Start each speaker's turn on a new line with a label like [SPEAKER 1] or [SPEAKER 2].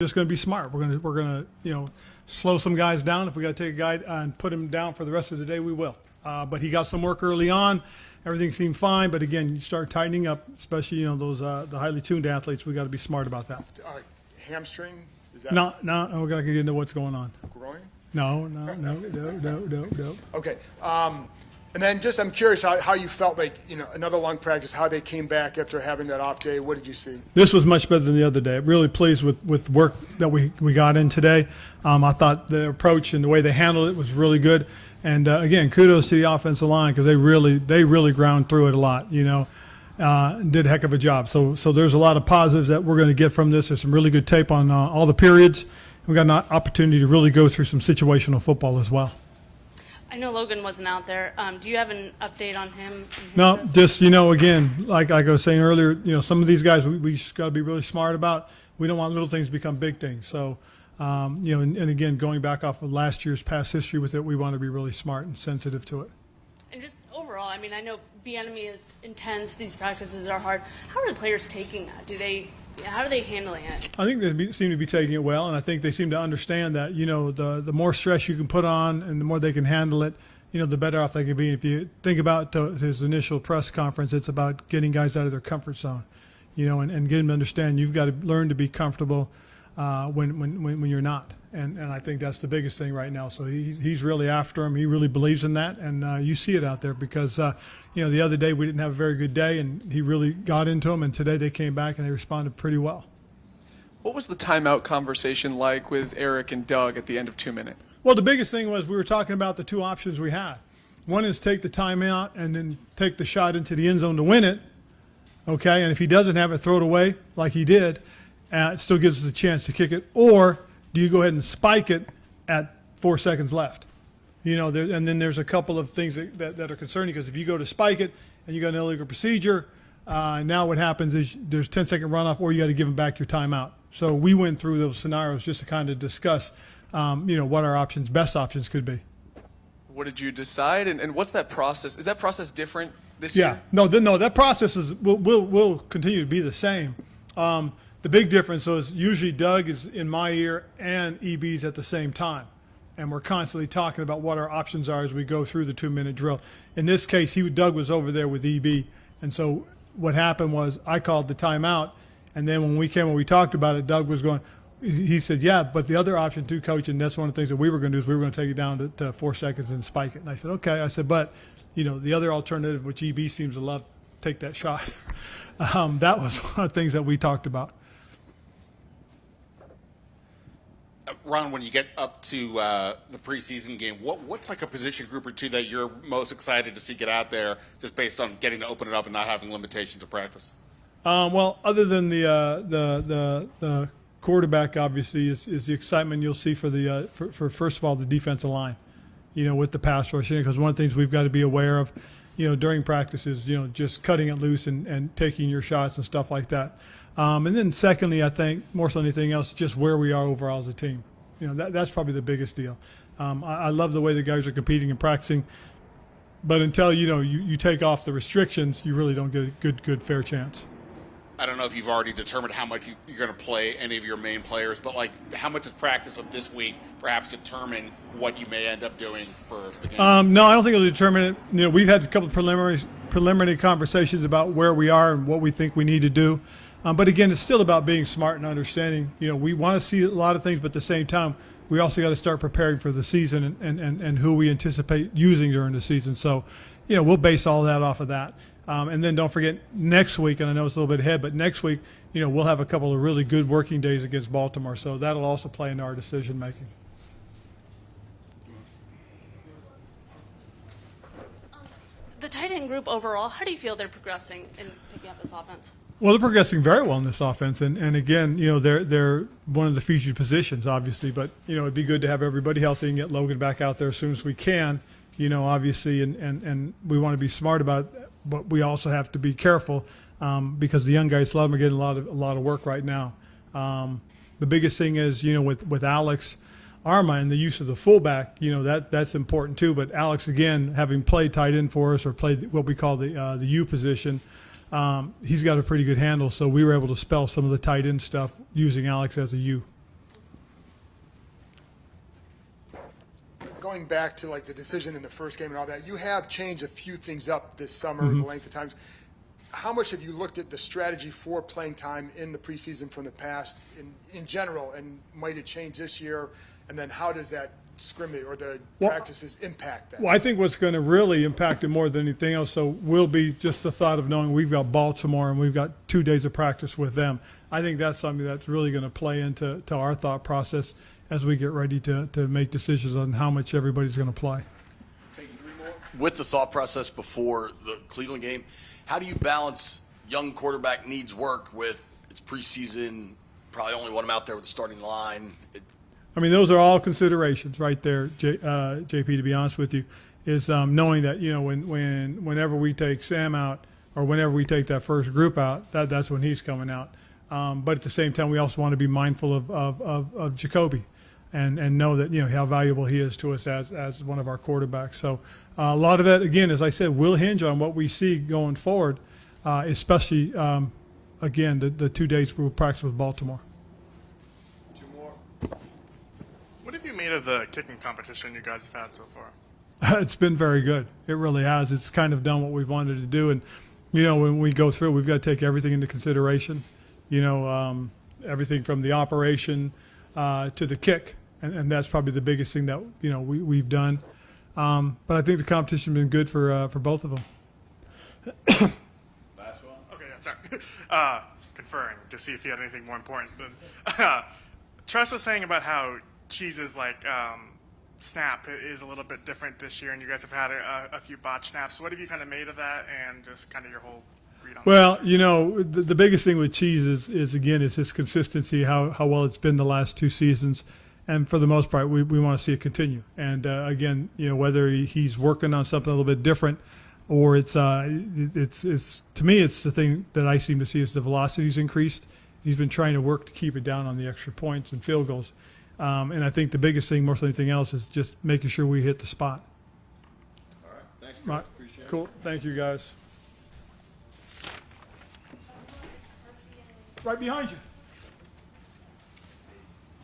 [SPEAKER 1] Just going to be smart. We're going to slow some guys down. If we got to take a guy and put him down for the rest of the day, we will. But he got some work early on. Everything seemed fine. But again, you start tightening up, especially those the highly tuned athletes. We got to be smart about that.
[SPEAKER 2] Hamstring? Is that
[SPEAKER 1] No, we're going to get into what's going on.
[SPEAKER 2] groin?
[SPEAKER 1] No.
[SPEAKER 2] Okay. And then just I'm curious how you felt like another long practice, how they came back after having that off day. What did you see?
[SPEAKER 1] This was much better than the other day. Really pleased with work that we got in today. I thought the approach and the way they handled it was really good. And again, kudos to the offensive line because they really ground through it a lot. And did a heck of a job. So there's a lot of positives that we're going to get from this. There's some really good tape on all the periods. We got an opportunity to really go through some situational football as well.
[SPEAKER 3] I know Logan wasn't out there. Do you have an update on him?
[SPEAKER 1] No, just, again, like I was saying earlier, some of these guys we just got to be really smart about. We don't want little things to become big things. So, and again, going back off of last year's past history with it, we want to be really smart and sensitive to it.
[SPEAKER 3] And just overall, I know Bieniemy is intense. These practices are hard. How are the players taking that? How are they handling it?
[SPEAKER 1] I think they seem to be taking it well, and I think they seem to understand that, the more stress you can put on and the more they can handle it, the better off they can be. If you think about his initial press conference, it's about getting guys out of their comfort zone, and getting them to understand you've got to learn to be comfortable when you're not. And I think that's the biggest thing right now. So he's really after him. He really believes in that, and you see it out there because, the other day we didn't have a very good day, and he really got into him, and today they came back and they responded pretty well.
[SPEAKER 4] What was the timeout conversation like with Eric and Doug at the end of 2 minutes?
[SPEAKER 1] Well, the biggest thing was we were talking about the two options we had. One is take the timeout and then take the shot into the end zone to win it, okay? And if he doesn't have it, throw it away like he did. It still gives us a chance to kick it. Or do you go ahead and spike it at 4 seconds left? And then there's a couple of things that are concerning because if you go to spike it and you got an illegal procedure, now what happens is there's 10-second runoff or you got to give them back your timeout. So we went through those scenarios just to kind of discuss, what our best options could be.
[SPEAKER 4] What did you decide, and what's that process? Is that process different this year?
[SPEAKER 1] No, that process will continue to be the same. The big difference is usually Doug is in my ear and EB's at the same time. And we're constantly talking about what our options are as we go through the 2-minute drill. In this case, Doug was over there with EB. And so what happened was I called the timeout. And then when we talked about it, Doug was going, he said, yeah, but the other option too, Coach, and that's one of the things that we were going to do is we were going to take it down to 4 seconds and spike it. And I said, okay. I said, but, the other alternative, which EB seems to love, take that shot. That was one of the things that we talked about.
[SPEAKER 5] Ron, when you get up to the preseason game, what's like a position group or two that you're most excited to see get out there just based on getting to open it up and not having limitations of practice?
[SPEAKER 1] Well, other than the quarterback, obviously, is the excitement you'll see for first of all, the defensive line, with the pass rush. Because one of the things we've got to be aware of, during practice is, just cutting it loose and taking your shots and stuff like that. And then secondly, I think more so than anything else, just where we are overall as a team. That's probably the biggest deal. I love the way the guys are competing and practicing, but until you take off the restrictions, you really don't get a good fair chance.
[SPEAKER 5] I don't know if you've already determined how much you're going to play any of your main players, but how much does practice of this week perhaps determine what you may end up doing for the game?
[SPEAKER 1] No, I don't think it'll determine it. We've had a couple of preliminary conversations about where we are and what we think we need to do. But again, it's still about being smart and understanding. We want to see a lot of things, but at the same time, we also got to start preparing for the season and who we anticipate using during the season. So, we'll base all that off of that. And then don't forget next week, and I know it's a little bit ahead, but next week, we'll have a couple of really good working days against Baltimore. So that'll also play into our decision making.
[SPEAKER 3] The tight end group overall, how do you feel they're progressing in picking up this offense?
[SPEAKER 1] Well, they're progressing very well in this offense, and again, they're one of the featured positions, obviously. But it'd be good to have everybody healthy and get Logan back out there as soon as we can. Obviously, and we want to be smart about it, but we also have to be careful because the young guys, a lot of them are getting a lot of work right now. The biggest thing is with Alex Arma and the use of the fullback, that's important too. But Alex, again, having played tight end for us or played what we call the U position. He's got a pretty good handle, so we were able to spell some of the tight end stuff using Alex as a U.
[SPEAKER 2] going back to like the decision in the first game and all that, you have changed a few things up this summer, the length of times. How much have you looked at the strategy for playing time in the preseason from the past in general, and might it change this year? And then how does that scrimmage or the practices impact that?
[SPEAKER 1] Well, I think what's going to really impact it more than anything else, so will be just the thought of knowing we've got Baltimore and we've got 2 days of practice with them. I think that's something that's really going to play into our thought process as we get ready to make decisions on how much everybody's going to play.
[SPEAKER 6] With the thought process before the Cleveland game, how do you balance young quarterback needs work with it's preseason, probably only want him out there with the starting line?
[SPEAKER 1] I mean, those are all considerations right there, JP, to be honest with you, is knowing that, you know, whenever we take Sam out or whenever we take that first group out, that's when he's coming out. But at the same time, we also want to be mindful of Jacoby and know that, you know, how valuable he is to us as one of our quarterbacks. So a lot of that, again, as I said, will hinge on what we see going forward, especially, again, the 2 days we'll practice with Baltimore.
[SPEAKER 7] What have you made of the kicking competition you guys have had so far?
[SPEAKER 1] It's been very good. It really has. It's kind of done what we've wanted to do. And, you know, when we go through, we've got to take everything into consideration, you know, everything from the operation to the kick. And that's probably the biggest thing that, you know, we've done. But I think the competition has been good for both of them.
[SPEAKER 7] Last one? Okay, yeah, sorry. Conferring to see if you had anything more important. But Tress was saying about how Cheese's snap is a little bit different this year, and you guys have had a few botch snaps. What have you kind of made of that, and just kind of your whole read on
[SPEAKER 1] Well, you know, the biggest thing with Cheese is again, is his consistency, how well it's been the last 2 seasons. And for the most part, we want to see it continue. And again, you know, whether he's working on something a little bit different, or it's to me, it's the thing that I seem to see is the velocity's increased. He's been trying to work to keep it down on the extra points and field goals. And I think the biggest thing, more than anything else, is just making sure we hit the spot.
[SPEAKER 8] All right. Thanks,
[SPEAKER 1] Right.
[SPEAKER 8] Appreciate it.
[SPEAKER 1] Cool. Thank you, guys. Right behind you.